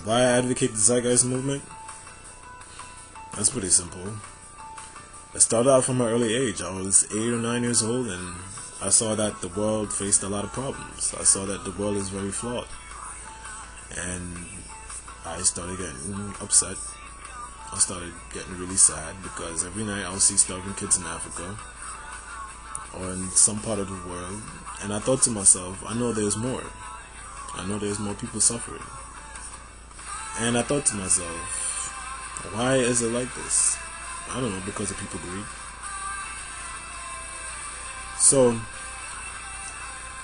Why I advocate the Zeitgeist movement? That's pretty simple. It started out from an early age. I was 8 or 9 years old, and I saw that the world faced a lot of problems. I saw that the world is very flawed. And I started getting upset. I started getting really sad because every night I would see starving kids in Africa or in some part of the world, and I thought to myself, I know there's more. I know there's more people suffering. And I thought to myself, why is it like this? I don't know, because of people greed. So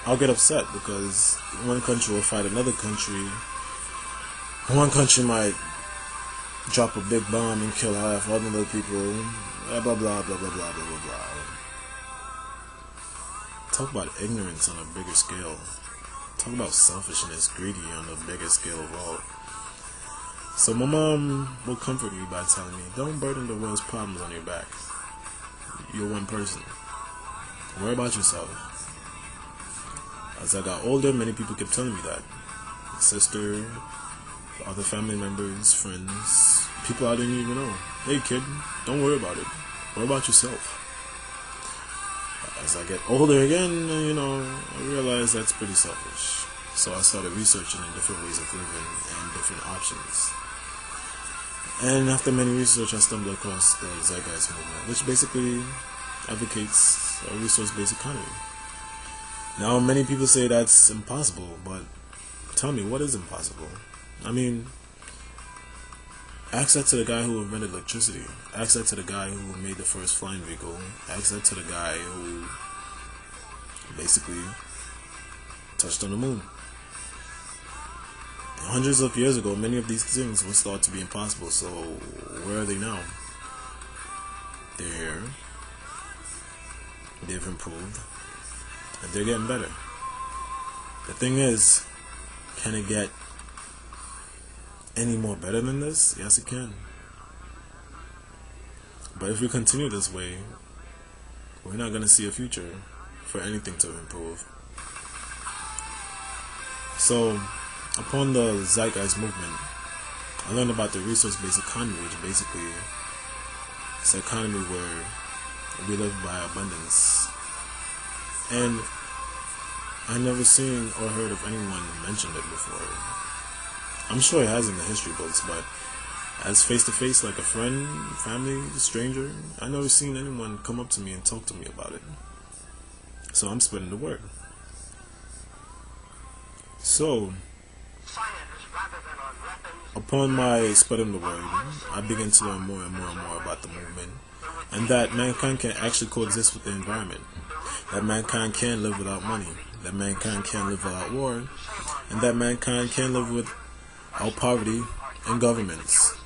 I'll get upset because one country will fight another country. One country might drop a big bomb and kill half other people. Blah blah blah blah blah blah blah blah. Talk about ignorance on a bigger scale. Talk about selfishness, greedy on a bigger scale of all. So my mom will comfort me by telling me, don't burden the world's problems on your back. You're one person. Worry about yourself. As I got older, many people kept telling me that. Sister, other family members, friends, people I didn't even know. Hey kid, don't worry about it. Worry about yourself. As I get older again, I realize that's pretty selfish. So I started researching in different ways of living and different options. And after many research, I stumbled across the Zeitgeist movement, which basically advocates a resource-based economy. Now, many people say that's impossible, but tell me, what is impossible? I mean, ask that to the guy who invented electricity. Ask that to the guy who made the first flying vehicle. Ask that to the guy who basically touched on the moon. Hundreds of years ago, many of these things were thought to be impossible, so where are they now? They're here. They've improved. And they're getting better. The thing is, can it get any more better than this? Yes, it can. But if we continue this way, we're not going to see a future for anything to improve. So, upon the Zeitgeist movement, I learned about the resource-based economy, which basically is an economy where we live by abundance. And I never seen or heard of anyone mention it before. I'm sure it has in the history books, but as face-to-face, like a friend, family, stranger, I never seen anyone come up to me and talk to me about it. So I'm spreading the word. So, upon my spreading the word, I began to learn more and more and more about the movement, and that mankind can actually coexist with the environment, that mankind can live without money, that mankind can live without war, and that mankind can live without poverty and governments.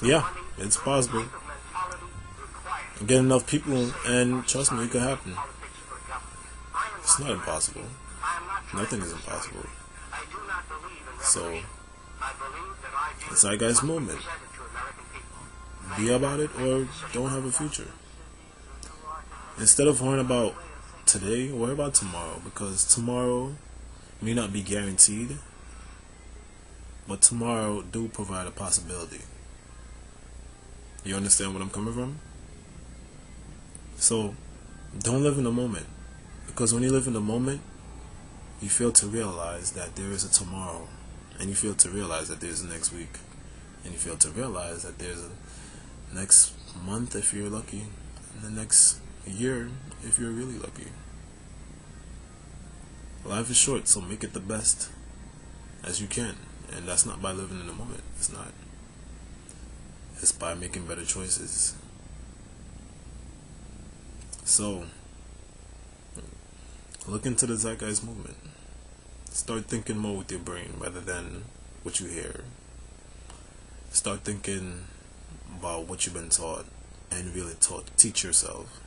Yeah, it's possible. Get enough people, and trust me, it could happen. It's not impossible. Nothing is impossible. So, the Zeitgeist movement. Be about it or don't have a future. Instead of worrying about today, worry about tomorrow, because tomorrow may not be guaranteed, but tomorrow do provide a possibility. You understand what I'm coming from? So, don't live in the moment, because when you live in the moment, you fail to realize that there is a tomorrow, and you fail to realize that there's a next week, and you fail to realize that there's a next month if you're lucky, and the next year if you're really lucky. Life is short, so make it the best as you can, and that's not by living in the moment. It's not. It's by making better choices. So, look into the Zeitgeist movement. Start thinking more with your brain rather than what you hear. Start thinking about what you've been taught and really teach yourself.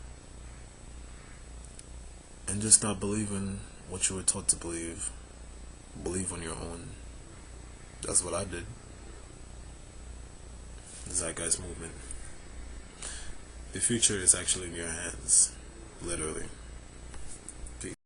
And just stop believing what you were taught to believe. Believe on your own. That's what I did. The Zeitgeist movement. The future is actually in your hands. Literally.